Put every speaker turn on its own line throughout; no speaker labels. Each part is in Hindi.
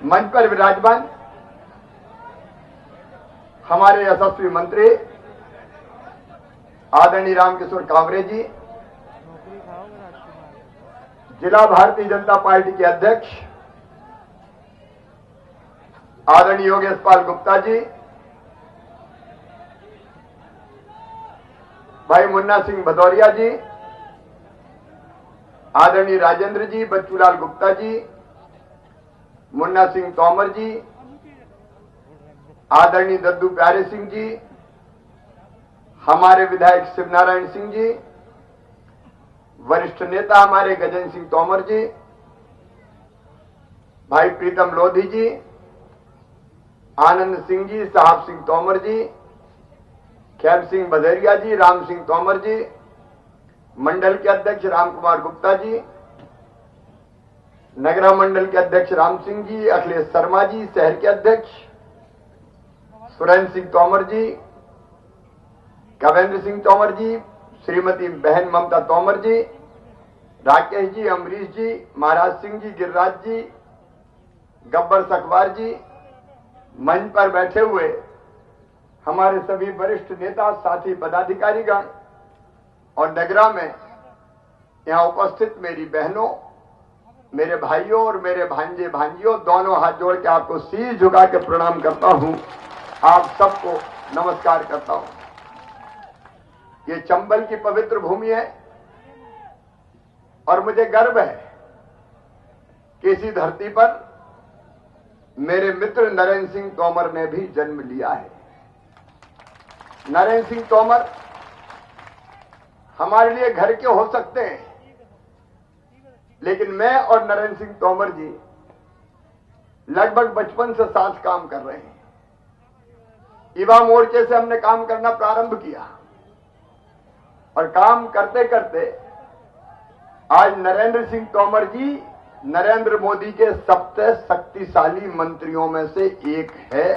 मंच पर विराजमान हमारे यशस्वी मंत्री आदरणीय रामकिशोर कांवरे जी, जिला भारतीय जनता पार्टी के अध्यक्ष आदरणीय योगेश पाल गुप्ता जी, भाई मुन्ना सिंह भदौरिया जी, आदरणीय राजेंद्र जी, बच्चूलाल गुप्ता जी, मुन्ना सिंह तोमर जी, आदरणीय दद्दू प्यारे सिंह जी, हमारे विधायक शिवनारायण सिंह जी, वरिष्ठ नेता हमारे गजेंद्र सिंह तोमर जी, भाई प्रीतम लोधी जी, आनंद सिंह जी, साहब सिंह तोमर जी, खैब सिंह भदैरिया जी, राम सिंह तोमर जी, मंडल के अध्यक्ष राम कुमार गुप्ता जी, नगरा मंडल के अध्यक्ष राम सिंह जी, अखिलेश शर्मा जी, शहर के अध्यक्ष सुरेंद्र सिंह तोमर जी, कवेंद्र सिंह तोमर जी, श्रीमती बहन ममता तोमर जी, राकेश जी, अमरीश जी, महाराज सिंह जी, गिरिराज जी, गब्बर सकवार जी, मंच पर बैठे हुए हमारे सभी वरिष्ठ नेता, साथी, पदाधिकारीगण और नगरा में यहां उपस्थित मेरी बहनों, मेरे भाइयों और मेरे भांजे भांजियों, दोनों हाथ जोड़ के आपको शीश झुका के प्रणाम करता हूं। आप सबको नमस्कार करता हूं। ये चंबल की पवित्र भूमि है और मुझे गर्व है कि इसी धरती पर मेरे मित्र नरेंद्र सिंह तोमर ने भी जन्म लिया है। नरेंद्र सिंह तोमर हमारे लिए घर के हो सकते हैं, लेकिन मैं और नरेंद्र सिंह तोमर जी लगभग बचपन से साथ काम कर रहे हैं। युवा मोर्चे से हमने काम करना प्रारंभ किया और काम करते करते आज नरेंद्र सिंह तोमर जी नरेंद्र मोदी के सबसे शक्तिशाली मंत्रियों में से एक है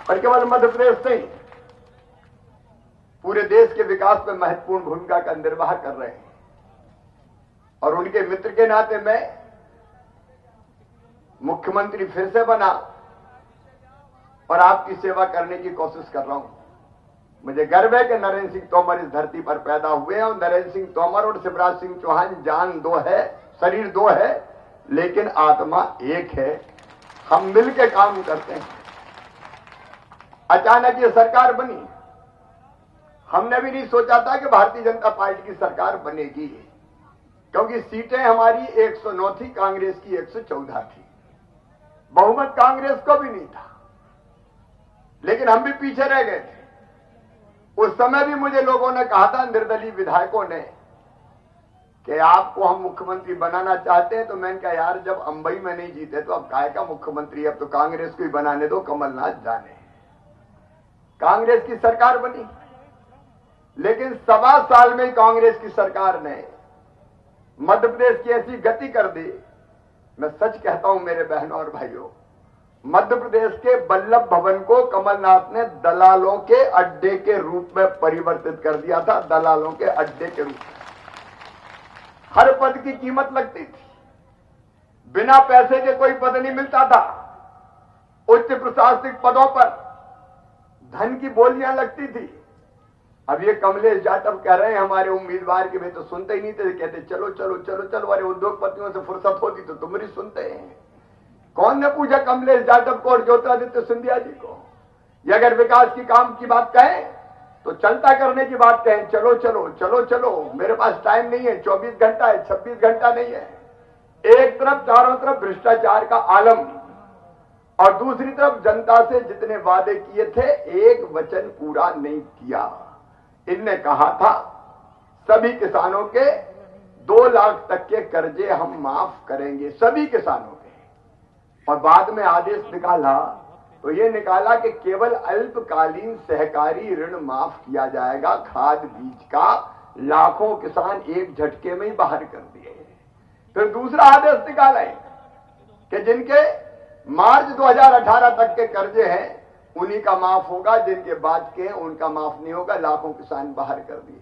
और केवल मध्य प्रदेश से ही पूरे देश के विकास में महत्वपूर्ण भूमिका का निर्वाह कर रहे हैं। और उनके मित्र के नाते मैं मुख्यमंत्री फिर से बना और आपकी सेवा करने की कोशिश कर रहा हूं। मुझे गर्व है कि नरेंद्र सिंह तोमर इस धरती पर पैदा हुए हैं और नरेंद्र सिंह तोमर और शिवराज सिंह चौहान जान दो है, शरीर दो है, लेकिन आत्मा एक है। हम मिलकर काम करते हैं। अचानक ये सरकार बनी। हमने भी नहीं सोचा था कि भारतीय जनता पार्टी की सरकार बनेगी, क्योंकि सीटें हमारी 109 थी, कांग्रेस की 114 थी। बहुमत कांग्रेस को भी नहीं था, लेकिन हम भी पीछे रह गए थे। उस समय भी मुझे लोगों ने कहा था, निर्दलीय विधायकों ने, कि आपको हम मुख्यमंत्री बनाना चाहते हैं। तो मैंने कहा यार, जब अंबई में नहीं जीते तो अब काय का मुख्यमंत्री, अब तो कांग्रेस को ही बनाने दो, कमलनाथ जाने। कांग्रेस की सरकार बनी, लेकिन 1.25 साल में कांग्रेस की सरकार ने मध्य प्रदेश की ऐसी गति कर दी। मैं सच कहता हूं मेरे बहनों और भाइयों, मध्य प्रदेश के वल्लभ भवन को कमलनाथ ने दलालों के अड्डे के रूप में परिवर्तित कर दिया था। दलालों के अड्डे के रूप में हर पद की कीमत लगती थी, बिना पैसे के कोई पद नहीं मिलता था। उच्च प्रशासनिक पदों पर धन की बोलियां लगती थी। अब ये कमलेश जाटव कह रहे हैं हमारे उम्मीदवार के, वे तो सुनते ही नहीं थे, कहते चलो चलो चलो चलो, अरे उद्योगपतियों से फुर्सत होती तो तुम भी सुनते हैं। कौन ने पूछा कमलेश जाटव को और ज्योतिरादित्य सिंधिया जी को? ये अगर विकास की काम की बात कहें तो चलता करने की बात कहें, चलो चलो चलो चलो, मेरे पास टाइम नहीं है, 24 घंटा है, 26 घंटा नहीं है। एक तरफ चारों तरफ भ्रष्टाचार का आलम और दूसरी तरफ जनता से जितने वादे किए थे एक वचन पूरा नहीं किया। इनने कहा था सभी किसानों के 2 लाख तक के कर्जे हम माफ करेंगे, सभी किसानों के, और बाद में आदेश निकाला तो ये निकाला कि केवल अल्पकालीन सहकारी ऋण माफ किया जाएगा। खाद बीज का लाखों किसान एक झटके में ही बाहर कर दिए। फिर दूसरा आदेश निकाला है कि जिनके मार्च 2018 तक के कर्जे हैं उन्हीं का माफ होगा, जिनके बाद के उनका माफ नहीं होगा। लाखों किसान बाहर कर दिए।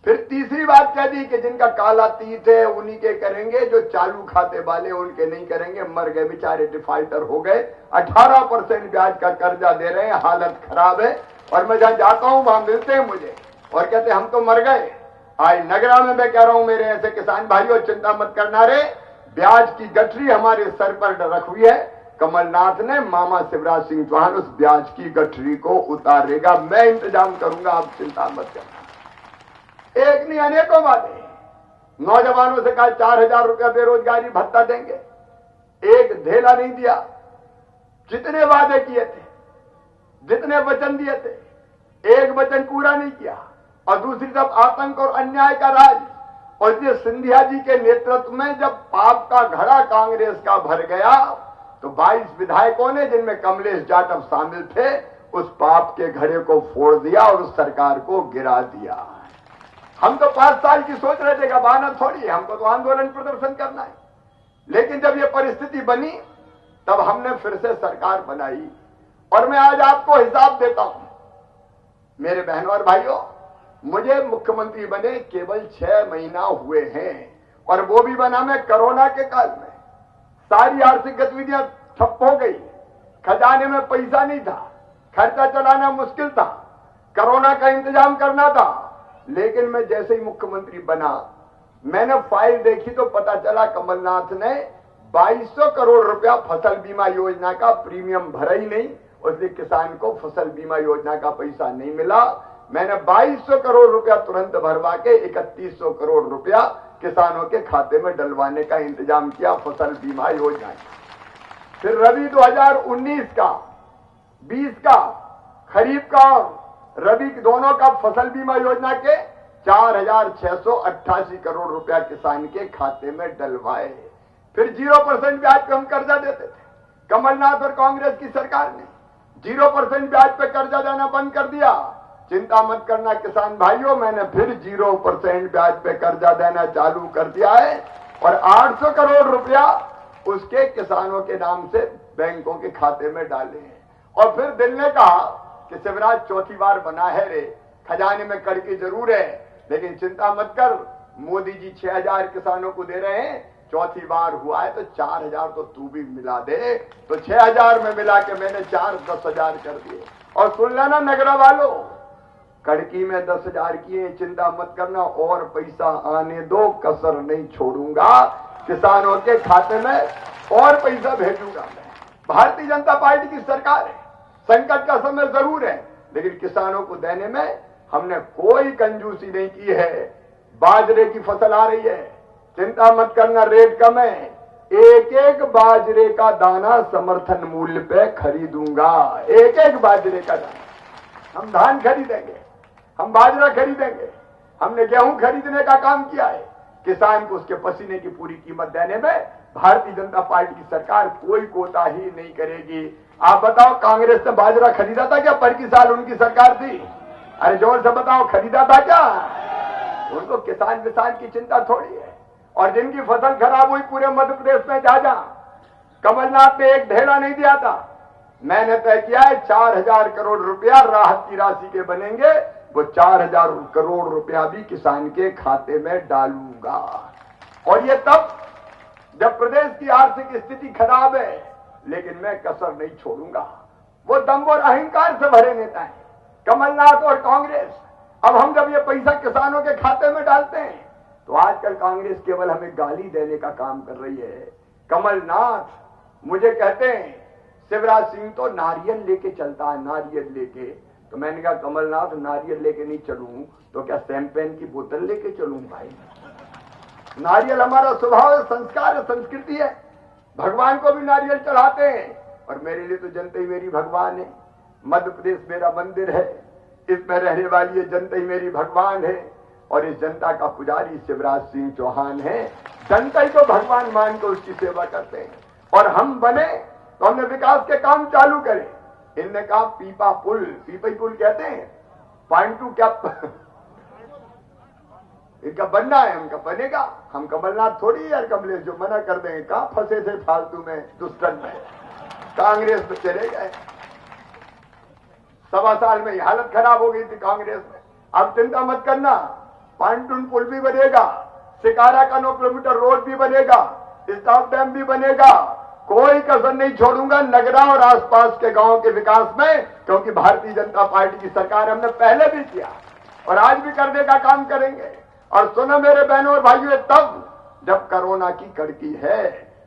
फिर तीसरी बात कह दी कि जिनका काला तीत है उन्हीं के करेंगे, जो चालू खाते वाले उनके नहीं करेंगे। मर गए बेचारे, डिफॉल्टर हो गए, 18% ब्याज का कर्जा दे रहे हैं, हालत खराब है। और मैं जहां जाता हूं वहां मिलते हैं मुझे और कहते हम तो मर गए। आज नगरा में मैं कह रहा हूं मेरे ऐसे किसान भाइयों, चिंता मत करना रे, ब्याज की गठरी हमारे सर पर रख हुई है। कमलनाथ ने मामा शिवराज सिंह चौहान उस ब्याज की गठरी को उतारेगा, मैं इंतजाम करूंगा, आप चिंता मत करना। एक नहीं अनेकों वादे, नौजवानों से कहा 4,000 रुपया बेरोजगारी भत्ता देंगे, एक धेला नहीं दिया। जितने वादे किए थे, जितने वचन दिए थे, एक वचन पूरा नहीं किया। और दूसरी तरफ आतंक और अन्याय का राज। और ये सिंधिया जी के नेतृत्व में जब पाप का घड़ा कांग्रेस का भर गया तो 22 विधायकों ने, जिनमें कमलेश जाटव शामिल थे, उस पाप के घड़े को फोड़ दिया और उस सरकार को गिरा दिया। हम तो 5 साल की सोच रहे थे, बहाना थोड़ी, हमको तो आंदोलन प्रदर्शन करना है। लेकिन जब ये परिस्थिति बनी तब हमने फिर से सरकार बनाई। और मैं आज आपको हिसाब देता हूं मेरे बहनों और भाइयों, मुझे मुख्यमंत्री बने केवल 6 महीना हुए हैं, और वो भी बना मैं कोरोना के काल में। सारी आर्थिक गतिविधियां ठप हो गई, खजाने में पैसा नहीं था, खर्चा चलाना मुश्किल था, कोरोना का इंतजाम करना था। लेकिन मैं जैसे ही मुख्यमंत्री बना, मैंने फाइल देखी तो पता चला कमलनाथ ने 2200 करोड़ रुपया फसल बीमा योजना का प्रीमियम भरा ही नहीं, उसलिए किसान को फसल बीमा योजना का पैसा नहीं मिला। मैंने 2200 करोड़ रुपया तुरंत भरवा के 3100 करोड़ रुपया किसानों के खाते में डलवाने का इंतजाम किया फसल बीमा योजना। फिर रबी 2019 का, 20 का, खरीफ का और रबी दोनों का फसल बीमा योजना के 4,688 करोड़ रुपया किसान के खाते में डलवाए। फिर 0% ब्याज पे हम कर्जा देते थे। कमलनाथ और कांग्रेस की सरकार ने 0% ब्याज पे कर्जा देना बंद कर दिया। चिंता मत करना किसान भाइयों, मैंने फिर 0% ब्याज पे कर्जा देना चालू कर दिया है और 800 करोड़ रुपया उसके किसानों के नाम से बैंकों के खाते में डाले हैं। और फिर दिल ने कहा कि शिवराज चौथी बार बना है रे, खजाने में कड़की जरूर है, लेकिन चिंता मत कर, मोदी जी 6,000 किसानों को दे रहे हैं, चौथी बार हुआ है तो 4,000 तो तू भी मिला दे। तो 6,000 में मिला के मैंने 10,000 कर दिए। और सुन लेना नगरा वालों, कड़की में 10,000 किए, चिंता मत करना, और पैसा आने दो, कसर नहीं छोड़ूंगा, किसानों के खाते में और पैसा भेजूंगा मैं। भारतीय जनता पार्टी की सरकार है, संकट का समय जरूर है, लेकिन किसानों को देने में हमने कोई कंजूसी नहीं की है। बाजरे की फसल आ रही है, चिंता मत करना, रेट कम है, एक एक बाजरे का दाना समर्थन मूल्य पे खरीदूंगा, एक एक बाजरे का दाना। हम धान खरीदेंगे, हम बाजरा खरीदेंगे, हमने गेहूं खरीदने का काम किया है। किसान को उसके पसीने की पूरी कीमत देने में भारतीय जनता पार्टी की सरकार कोई कोताही नहीं करेगी। आप बताओ, कांग्रेस ने बाजरा खरीदा था क्या? पर की साल उनकी सरकार थी। अरे जोर से बताओ, खरीदा था क्या? उनको किसान की चिंता थोड़ी है। और जिनकी फसल खराब हुई पूरे मध्य प्रदेश में, जा कमलनाथ ने एक ढेला नहीं दिया था। मैंने तय किया है 4,000 करोड़ रुपया राहत की राशि के बनेंगे, वो 4,000 करोड़ रुपया भी किसान के खाते में डालूंगा। और ये तब जब प्रदेश की आर्थिक स्थिति खराब है, लेकिन मैं कसर नहीं छोड़ूंगा। वो दम्भ और अहंकार से भरे नेता है कमलनाथ और कांग्रेस। अब हम जब ये पैसा किसानों के खाते में डालते हैं तो आजकल कांग्रेस केवल हमें गाली देने का काम कर रही है। कमलनाथ मुझे कहते हैं शिवराज सिंह तो नारियल लेके चलता है, नारियल लेके। तो मैंने कहा कमलनाथ, नारियल लेके नहीं चलूं तो क्या शैंपेन की बोतल लेके चलूं भाई? नारियल हमारा स्वभाव है, संस्कार है, संस्कृति है। भगवान को भी नारियल चढ़ाते हैं, और मेरे लिए तो जनता ही मेरी भगवान है। मध्य प्रदेश मेरा मंदिर है, इसमें रहने वाली ये जनता ही मेरी भगवान है, और इस जनता का पुजारी शिवराज सिंह चौहान है। जनता ही को भगवान मान कर उसकी सेवा करते हैं। और हम बने तो हमने विकास के काम चालू करे। इनने कहा पीपा पुल कहते हैं, पांटू क्या इनका बनना है, उनका बनेगा। हम कमलनाथ थोड़ी यार कमलेश जो मना कर देंगे, कहां फंसे थे फालतू में, दुष्टन में, कांग्रेस में चले गए। 1.25 साल में हालत खराब हो गई थी कांग्रेस में। अब चिंता मत करना, पांटून पुल भी बनेगा, शिकारा का 9 किलोमीटर रोड भी बनेगा, स्टॉप डैम भी बनेगा। कोई कसर नहीं छोड़ूंगा नगरा और आसपास के गांव के विकास में, क्योंकि भारतीय जनता पार्टी की सरकार हमने पहले भी किया और आज भी करने का काम करेंगे। और सुनो मेरे बहनों और भाइयों, तब जब कोरोना की कड़की है,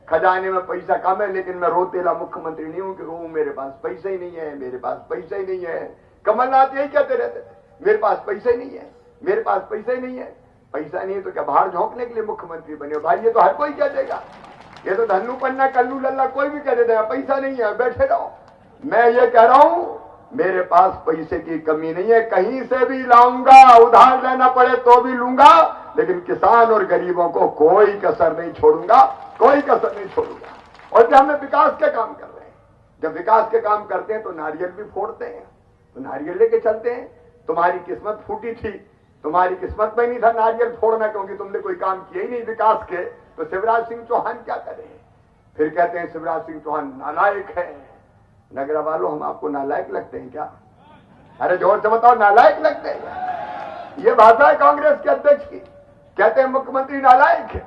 खजाने में पैसा कम है, लेकिन मैं रोतेला मुख्यमंत्री नहीं हूं कि रो मेरे पास पैसा ही नहीं है, मेरे पास पैसा ही नहीं है। कमलनाथ यही कहते रहते थे, मेरे पास पैसा ही नहीं है, मेरे पास पैसा ही नहीं है। पैसा नहीं है तो क्या बाहर झोंकने के लिए मुख्यमंत्री बने हो? भाई ये तो हर कोई कह देगा, ये तो धन्नू पन्ना कल्लू लल्ला कोई भी कह देगा पैसा नहीं है, बैठे रहो। मैं ये कह रहा हूं मेरे पास पैसे की कमी नहीं है, कहीं से भी लाऊंगा, उधार लेना पड़े तो भी लूंगा, लेकिन किसान और गरीबों को कोई कसर नहीं छोड़ूंगा, कोई कसर नहीं छोड़ूंगा। और जब हमें विकास के काम कर रहे हैं, जब विकास के काम करते हैं तो नारियल भी फोड़ते हैं, तो नारियल लेके चलते हैं। तुम्हारी किस्मत फूटी थी, तुम्हारी किस्मत में नहीं था नारियल फोड़ना, क्योंकि तुमने कोई काम किया ही नहीं विकास के। तो शिवराज सिंह चौहान क्या करें? फिर कहते हैं शिवराज सिंह चौहान नालायक है। नगरा वालों, हम आपको नालायक लगते हैं क्या? अरे जोर से बताओ, नालायक लगते हैं? ये भाषा है कांग्रेस के अध्यक्ष की, कहते हैं मुख्यमंत्री नालायक है।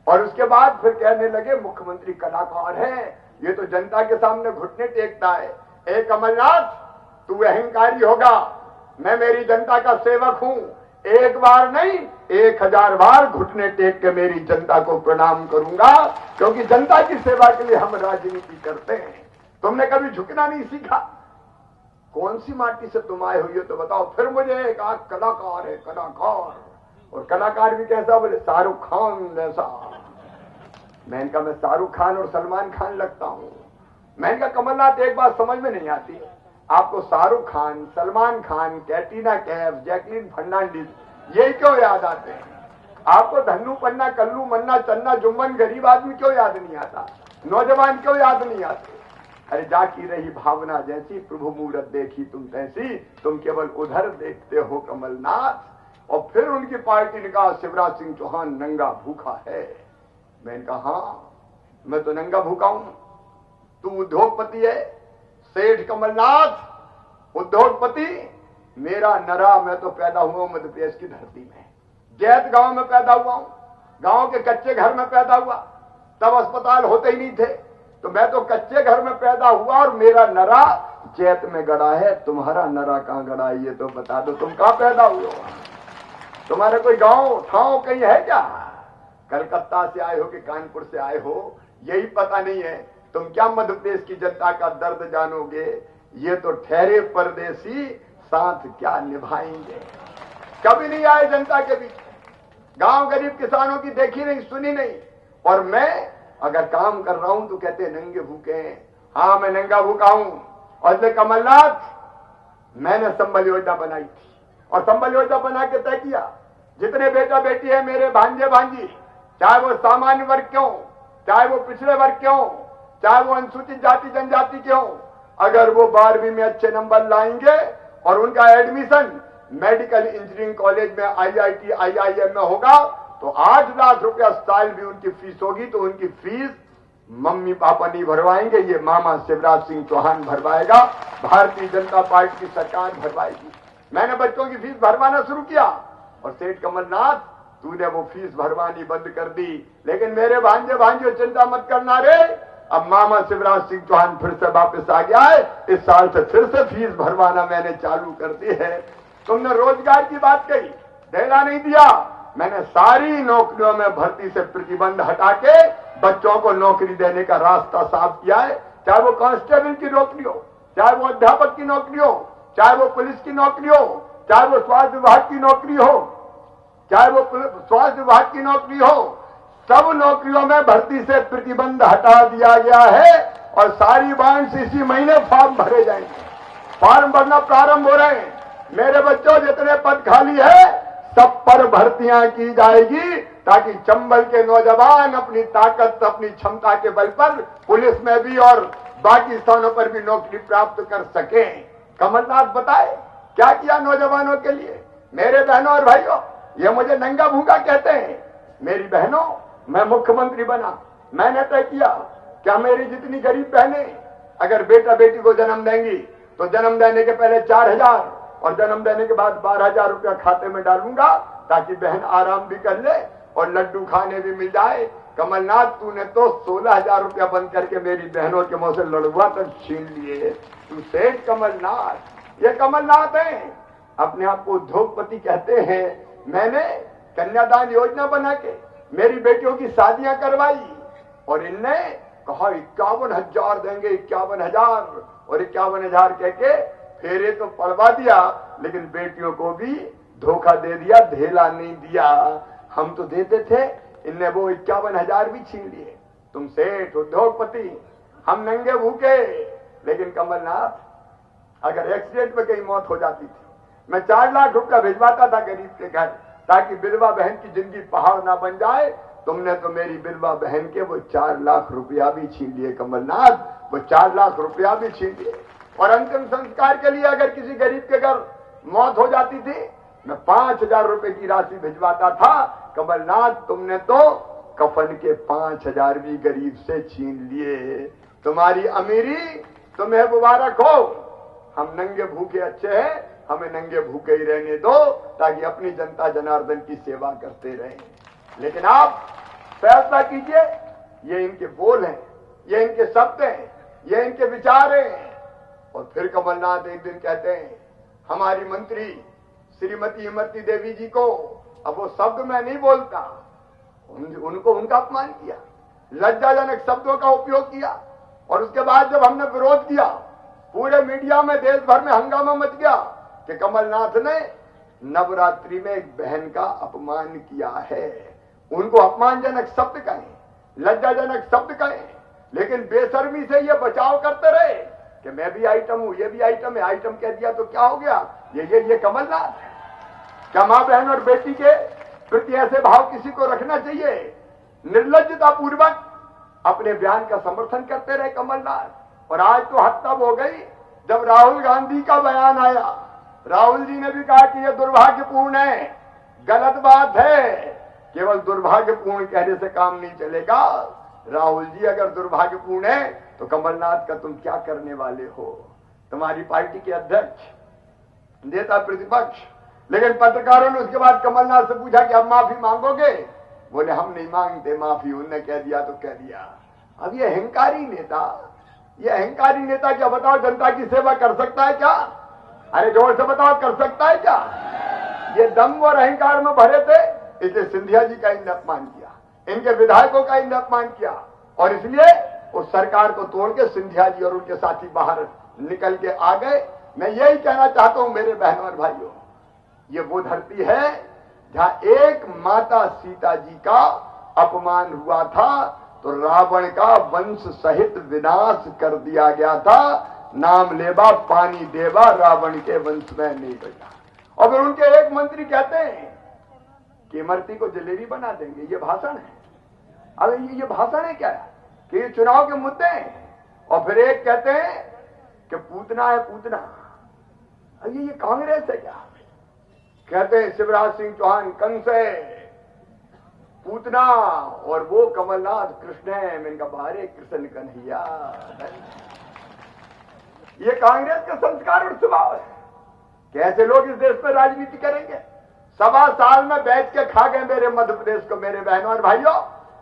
और उसके बाद फिर कहने लगे मुख्यमंत्री कलाकार है, ये तो जनता के सामने घुटने टेकता है। ए कमलनाथ, तू अहंकारी होगा, मैं मेरी जनता का सेवक हूं, एक बार नहीं 1000 बार घुटने टेक के मेरी जनता को प्रणाम करूंगा, क्योंकि जनता की सेवा के लिए हम राजनीति करते हैं। तुमने कभी झुकना नहीं सीखा। कौन सी माटी से तुम आए हुई हो तो बताओ। फिर मुझे एक कलाकार है, कलाकार, और कलाकार भी कैसा? बोले शाहरुख खान जैसा। मैं इनका मैं शाहरुख खान और सलमान खान लगता हूं। मैं इनका कमलनाथ, एक बात समझ में नहीं आती, आपको शाहरुख खान, सलमान खान, कैटरीना कैफ, जैकलीन फर्नांडिस यही क्यों याद आते हैं? आपको धन्नू पन्ना कल्लू मन्ना चन्ना जुम्मन गरीब आदमी क्यों याद नहीं आता? नौजवान क्यों याद नहीं आते? अरे जाकी रही भावना जैसी, प्रभु मूरत देखी तुम तैसी, तुम केवल उधर देखते हो कमलनाथ। और फिर उनकी पार्टी ने कहा शिवराज सिंह चौहान नंगा भूखा है। मैंने कहा हाँ, मैं तो नंगा भूखा हूं। तू उद्योगपति है, सेठ कमलनाथ उद्योगपति, मेरा नरा, मैं तो पैदा हुआ हूं मध्य प्रदेश की धरती में, जैत गांव में पैदा हुआ हूं, गांव के कच्चे घर में पैदा हुआ, तब अस्पताल होते ही नहीं थे, तो मैं तो कच्चे घर में पैदा हुआ और मेरा नरा जैत में गड़ा है। तुम्हारा नरा कहां गड़ा है ये तो बता दो, तुम कहां पैदा हुए हो? तुम्हारे कोई गांव ठाव कहीं है क्या? कलकत्ता से आए हो कि कानपुर से आए हो, यही पता नहीं है। तुम क्या मध्य प्रदेश की जनता का दर्द जानोगे? ये तो ठहरे परदेसी, साथ क्या निभाएंगे। कभी नहीं आए जनता के बीच, गांव गरीब किसानों की देखी नहीं, सुनी नहीं। और मैं अगर काम कर रहा हूं तो कहते हैं नंगे भूखे हैं। हाँ, मैं नंगा भूखा हूं। और इसलिए कमलनाथ, मैंने संबल योजना बनाई थी, और संबल योजना बना के तय किया जितने बेटा बेटी है मेरे भांजे भांजी, चाहे वो सामान्य वर्ग क्यों, चाहे वो पिछड़े वर्ग क्यों, चाहे वो अनुसूचित जाति जनजाति क्यों, अगर वो 12वीं में अच्छे नंबर लाएंगे और उनका एडमिशन मेडिकल इंजीनियरिंग कॉलेज में IIT IIM में होगा तो 8 लाख रुपया साल भी उनकी फीस होगी। तो उनकी फीस मम्मी पापा नहीं भरवाएंगे, ये मामा शिवराज सिंह चौहान भरवाएगा, भारतीय जनता पार्टी की सरकार भरवाएगी। मैंने बच्चों की फीस भरवाना शुरू किया और सेठ कमलनाथ, तूने वो फीस भरवानी बंद कर दी। लेकिन मेरे भांजे भांजियों, चिंता मत करना रे, अब मामा शिवराज सिंह चौहान फिर से वापस आ गया है। इस साल से फिर से फीस भरवाना मैंने चालू कर दी है। तुमने रोजगार की बात कही, ढेला नहीं दिया। मैंने सारी नौकरियों में भर्ती से प्रतिबंध हटा के बच्चों को नौकरी देने का रास्ता साफ किया है। चाहे वो कांस्टेबल की नौकरी हो, चाहे वो अध्यापक की नौकरी हो, चाहे वो पुलिस की नौकरी हो, चाहे वो स्वास्थ्य विभाग की नौकरी हो, चाहे वो स्वास्थ्य विभाग की नौकरी हो, सब नौकरियों में भर्ती से प्रतिबंध हटा दिया गया है। और सारी ब्रांच इसी महीने फॉर्म भरे जाएंगे, फॉर्म भरना प्रारंभ हो रहे हैं। मेरे बच्चों, जितने पद खाली है सब पर भर्तियां की जाएगी, ताकि चंबल के नौजवान अपनी ताकत, अपनी क्षमता के बल पर पुलिस में भी और बाकी स्थानों पर भी नौकरी प्राप्त कर सके। कमलनाथ बताए क्या किया नौजवानों के लिए। मेरे बहनों और भाइयों, ये मुझे नंगा भूखा कहते हैं। मेरी बहनों, मैं मुख्यमंत्री बना, मैंने तय किया क्या मेरी जितनी गरीब बहनें अगर बेटा बेटी को जन्म देंगी तो जन्म देने के पहले 4000, और जन्म देने के बाद 12,000 रुपया खाते में डालूंगा ताकि बहन आराम भी कर ले और लड्डू खाने भी मिल जाए। कमलनाथ, तूने तो 16,000 रुपया बंद करके मेरी बहनों के मुंह से लड़ुआ तक छीन लिए। तू सेठ कमलनाथ। ये कमलनाथ है, अपने आप को उद्योगपति कहते हैं। मैंने कन्यादान योजना बना के मेरी बेटियों की शादियां करवाई और इनने कहा 51,000 देंगे, 51,000 और 51,000 कह के फेरे तो पड़वा दिया, लेकिन बेटियों को भी धोखा दे दिया, धेला नहीं दिया। हम तो देते थे, इनने वो 51,000 भी छीन लिए। तुम सेठ उद्योगपति, हम नंगे भूखे। लेकिन कमलनाथ, अगर एक्सीडेंट में कहीं मौत हो जाती थी, मैं 4 लाख रुपया भिजवाता था गरीब के घर ताकि विधवा बहन की जिंदगी पहाड़ ना बन जाए। तुमने तो मेरी विधवा बहन के वो 4 लाख रुपया भी छीन लिए कमलनाथ, वो 4 लाख रुपया भी छीन लिए। और अंतिम संस्कार के लिए अगर किसी गरीब के घर मौत हो जाती थी, मैं 5,000 रुपए की राशि भिजवाता था। कमलनाथ, तुमने तो कफन के 5,000 भी गरीब से छीन लिए। तुम्हारी अमीरी तुम्हें मुबारक हो। हम नंगे भूखे अच्छे हैं, हमें नंगे भूखे ही रहने दो ताकि अपनी जनता जनार्दन की सेवा करते रहें। लेकिन आप फैसला कीजिए, ये इनके बोल हैं, ये इनके शब्द हैं, ये इनके विचार हैं। और फिर कमलनाथ एक दिन कहते हैं हमारी मंत्री श्रीमती इमरती देवी जी को, अब वो शब्द मैं नहीं बोलता, उनको उनका अपमान किया, लज्जाजनक शब्दों का उपयोग किया। और उसके बाद जब हमने विरोध किया, पूरे मीडिया में देश भर में हंगामा मच गया कि कमलनाथ ने नवरात्रि में एक बहन का अपमान किया है। उनको अपमानजनक शब्द कहें, लज्जाजनक शब्द कहें, लेकिन बेशर्मी से ये बचाव करते रहे कि मैं भी आइटम हूं, ये भी आइटम है। आइटम कह दिया तो क्या हो गया? ये कमलनाथ है। क्या मां बहन और बेटी के प्रति ऐसे भाव किसी को रखना चाहिए? निर्लज्जता पूर्वक अपने बयान का समर्थन करते रहे कमलनाथ। और आज तो हद तब हो गई जब राहुल गांधी का बयान आया। राहुल जी ने भी कहा कि यह दुर्भाग्यपूर्ण है, गलत बात है। केवल दुर्भाग्यपूर्ण कहने से काम नहीं चलेगा। राहुल जी, अगर दुर्भाग्यपूर्ण है तो कमलनाथ का तुम क्या करने वाले हो? तुम्हारी पार्टी के अध्यक्ष, नेता प्रतिपक्ष। लेकिन पत्रकारों ने उसके बाद कमलनाथ से पूछा कि अब माफी मांगोगे? बोले हम नहीं मांगते माफी, उनने कह दिया तो कह दिया। अब ये अहंकारी नेता क्या बताओ जनता की सेवा कर सकता है क्या? अरे जोर से बताओ, कर सकता है क्या? ये दम और अहंकार में भरे थे, इसलिए सिंधिया जी का इनने अपमान किया, इनके विधायकों का इनने अपमान किया। और इसलिए उस सरकार को तोड़ के सिंधिया जी और उनके साथी बाहर निकल के आ गए। मैं यही कहना चाहता हूं मेरे बहनों और भाइयों, ये वो धरती है जहां एक माता सीता जी का अपमान हुआ था तो रावण का वंश सहित विनाश कर दिया गया था। नाम लेबा पानी देवा, रावण के वंश में नहीं बचा। और फिर उनके एक मंत्री कहते हैं कि इमरती को जलेबी बना देंगे। ये भाषण है? अब ये भाषण है क्या कि ये चुनाव के मुद्दे हैं? और फिर एक कहते हैं कि पूतना है पूतना। अब ये कांग्रेस है क्या? कहते हैं शिवराज सिंह चौहान कंस है, पूतना, और वो कमलनाथ कृष्ण है। मैंने कहा बारे कृष्ण कन्हैया। ये कांग्रेस का संस्कार और स्वभाव है। कैसे लोग इस देश में राजनीति करेंगे? 1.25 साल में बैठ के खा गए मेरे मध्य प्रदेश को मेरे बहनों और भाइयों।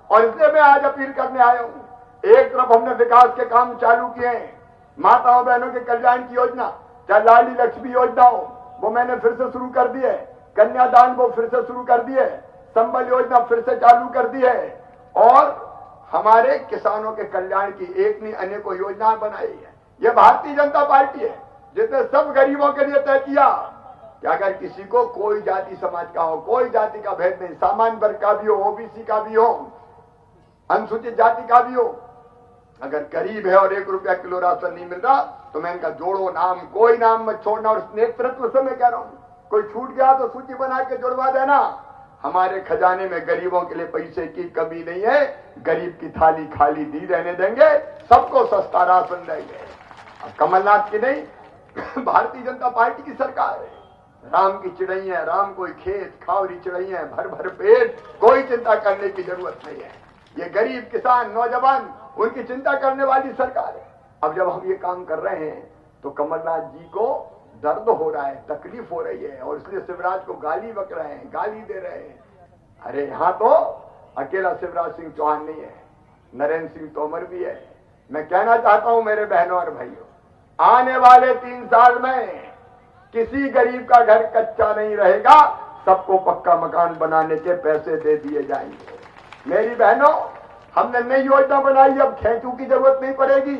और इसलिए मैं आज अपील करने आया हूं। एक तरफ हमने विकास के काम चालू किए हैं, माताओं बहनों के कल्याण की योजना, चाहे लाडली लक्ष्मी योजना हो, वो मैंने फिर से शुरू कर दी है। कन्यादान वो फिर से शुरू कर दी है। संबल योजना फिर से चालू कर दी है। और हमारे किसानों के कल्याण की एक नहीं अनेकों योजनाएं बनाई है। यह भारतीय जनता पार्टी है जिसने सब गरीबों के लिए तय किया कि अगर किसी को कोई जाति समाज का हो, कोई जाति का भेद नहीं, सामान्य वर्ग का भी हो, ओबीसी का भी हो, अनुसूचित जाति का भी हो, अगर गरीब है और 1 रुपया किलो राशन नहीं मिल रहा तो मैं इनका जोड़ो नाम, कोई नाम मत छोड़ना। और नेतृत्व से मैं कह रहा हूं, कोई छूट गया तो सूची बना के जुड़वा देना। हमारे खजाने में गरीबों के लिए पैसे की कमी नहीं है। गरीब की थाली खाली दी रहने देंगे, सबको सस्ता राशन देंगे। अब कमलनाथ की नहीं, भारतीय जनता पार्टी की सरकार है। राम की चिड़ैया, राम कोई खेत खावरी चिड़ैया, भर भर पेट, कोई चिंता करने की जरूरत नहीं है। ये गरीब किसान नौजवान, उनकी चिंता करने वाली सरकार है। अब जब हम ये काम कर रहे हैं तो कमलनाथ जी को दर्द हो रहा है, तकलीफ हो रही है और इसलिए शिवराज को गाली बक रहे हैं, गाली दे रहे हैं। अरे यहां तो अकेला शिवराज सिंह चौहान नहीं है, नरेंद्र सिंह तोमर भी है। मैं कहना चाहता हूं मेरे बहनों और भाइयों, आने वाले 3 साल में किसी गरीब का घर कच्चा नहीं रहेगा, सबको पक्का मकान बनाने के पैसे दे दिए जाएंगे। मेरी बहनों, हमने नई योजना बनाई, अब खेचू की जरूरत नहीं पड़ेगी।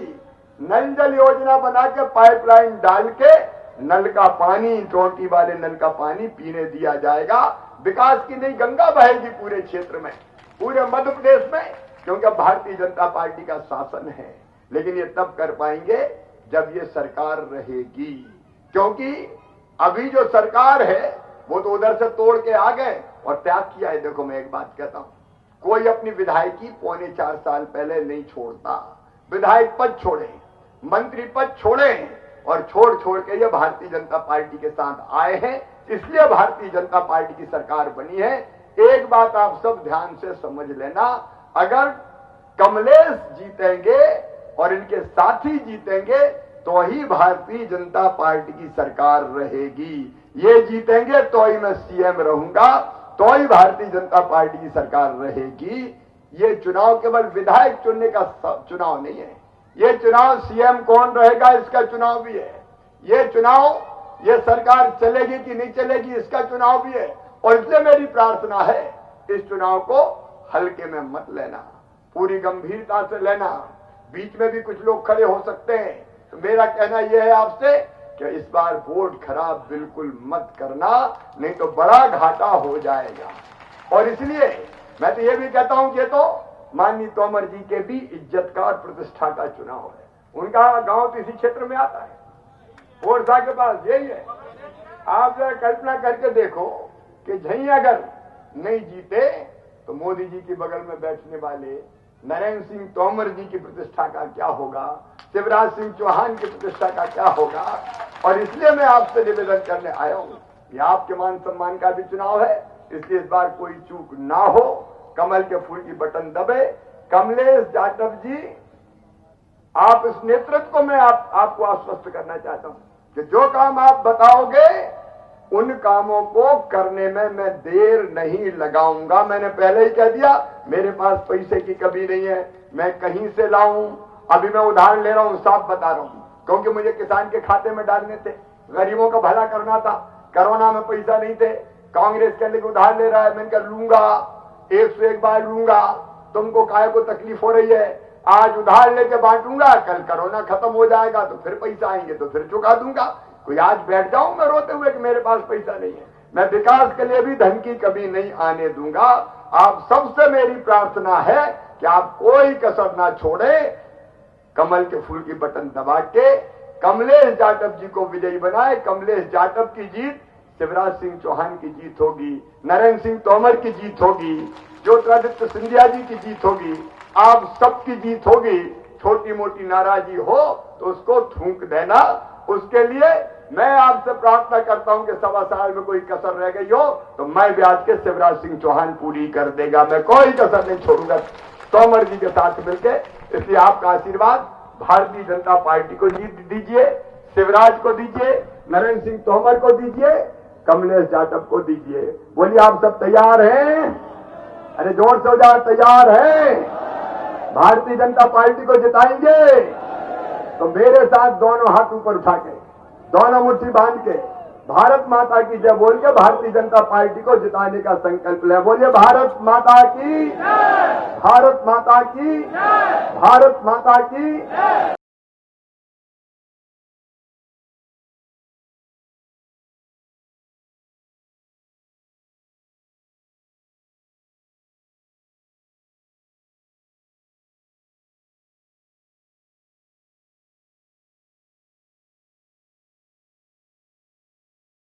नल जल योजना बना के पाइपलाइन डाल के नल का पानी, टोटी वाले नल का पानी पीने दिया जाएगा। विकास की नई गंगा बहेगी पूरे क्षेत्र में, पूरे मध्य प्रदेश में, क्योंकि अब भारतीय जनता पार्टी का शासन है। लेकिन ये तब कर पाएंगे जब ये सरकार रहेगी, क्योंकि अभी जो सरकार है वो तो उधर से तोड़ के आ गए और त्याग किया है। देखो मैं एक बात कहता हूं, कोई अपनी विधायकी 3.25 साल पहले नहीं छोड़ता। विधायक पद छोड़े, मंत्री पद छोड़े और छोड़ के ये भारतीय जनता पार्टी के साथ आए हैं, इसलिए भारतीय जनता पार्टी की सरकार बनी है। एक बात आप सब ध्यान से समझ लेना, अगर कमलेश जीतेंगे और इनके साथी जीतेंगे तो ही भारतीय जनता पार्टी की सरकार रहेगी। ये जीतेंगे तो ही मैं सीएम रहूंगा, तो ही भारतीय जनता पार्टी की सरकार रहेगी। ये चुनाव केवल विधायक चुनने का चुनाव नहीं है, ये चुनाव सीएम कौन रहेगा इसका चुनाव भी है। ये चुनाव, ये सरकार चलेगी कि नहीं चलेगी इसका चुनाव भी है। और इसलिए मेरी प्रार्थना है, इस चुनाव को हल्के में मत लेना, पूरी गंभीरता से लेना। बीच में भी कुछ लोग खड़े हो सकते हैं, तो मेरा कहना यह है आपसे कि इस बार वोट खराब बिल्कुल मत करना, नहीं तो बड़ा घाटा हो जाएगा। और इसलिए मैं तो ये भी कहता हूं कि ये तो माननीय तोमर जी के भी इज्जत का और प्रतिष्ठा का चुनाव है। उनका गांव तो इसी क्षेत्र में आता है, ओरछा के पास यही है। आप जरा कल्पना करके देखो कि जहीं अगर नहीं जीते तो मोदी जी के बगल में बैठने वाले नरेंद्र सिंह तोमर जी की प्रतिष्ठा का क्या होगा, शिवराज सिंह चौहान की प्रतिष्ठा का क्या होगा। और इसलिए मैं आपसे निवेदन करने आया हूं, ये आपके मान सम्मान का भी चुनाव है, इसलिए इस बार कोई चूक ना हो, कमल के फूल की बटन दबे। कमलेश जाटव जी, आप इस नेतृत्व को मैं आपको आश्वस्त करना चाहता हूं कि जो काम आप बताओगे उन कामों को करने में मैं देर नहीं लगाऊंगा। मैंने पहले ही कह दिया, मेरे पास पैसे की कमी नहीं है, मैं कहीं से लाऊं। अभी मैं उधार ले रहा हूं, साफ बता रहा हूं, क्योंकि मुझे किसान के खाते में डालने थे, गरीबों का भला करना था। कोरोना में पैसा नहीं थे, कांग्रेस के लिए उधार ले रहा है, मैंने कहा लूंगा, 101 बार लूंगा, तुमको काहे को तकलीफ हो रही है, आज उधार लेके बांटूंगा, कल कोरोना खत्म हो जाएगा तो फिर पैसा आएंगे तो फिर चुका दूंगा। कोई आज बैठ जाऊं मैं रोते हुए कि मेरे पास पैसा नहीं है। मैं विकास के लिए भी धन की कमी नहीं आने दूंगा। आप सबसे मेरी प्रार्थना है कि आप कोई कसर ना छोड़े, कमल के फूल की बटन दबा के कमलेश जाटव जी को विजयी बनाए। कमलेश जाटव की जीत शिवराज सिंह चौहान की जीत होगी, नरेंद्र सिंह तोमर की जीत होगी, ज्योतिरादित्य सिंधिया जी की जीत होगी, आप सबकी जीत होगी। छोटी मोटी नाराजगी हो तो उसको थूक देना। उसके लिए मैं आपसे प्रार्थना करता हूं कि 1.25 साल में कोई कसर रह गई हो तो मैं भी आज के शिवराज सिंह चौहान पूरी कर देगा। मैं कोई कसर नहीं छोड़ूंगा तोमर जी के साथ मिलकर। इसलिए आपका आशीर्वाद भारतीय जनता पार्टी को दीजिए, शिवराज को दीजिए, नरेंद्र सिंह तोमर को दीजिए, कमलेश जाटव को दीजिए। बोलिए आप सब तैयार हैं? अरे जोर से हो जाए, तैयार हैं? भारतीय जनता पार्टी को जिताएंगे तो मेरे साथ दोनों हाथ ऊपर उठा के, दोनों मुट्ठी बांध के भारत माता की जय बोल के भारतीय जनता पार्टी को जिताने का संकल्प ले। बोलिए भारत माता की, भारत माता की, भारत माता की।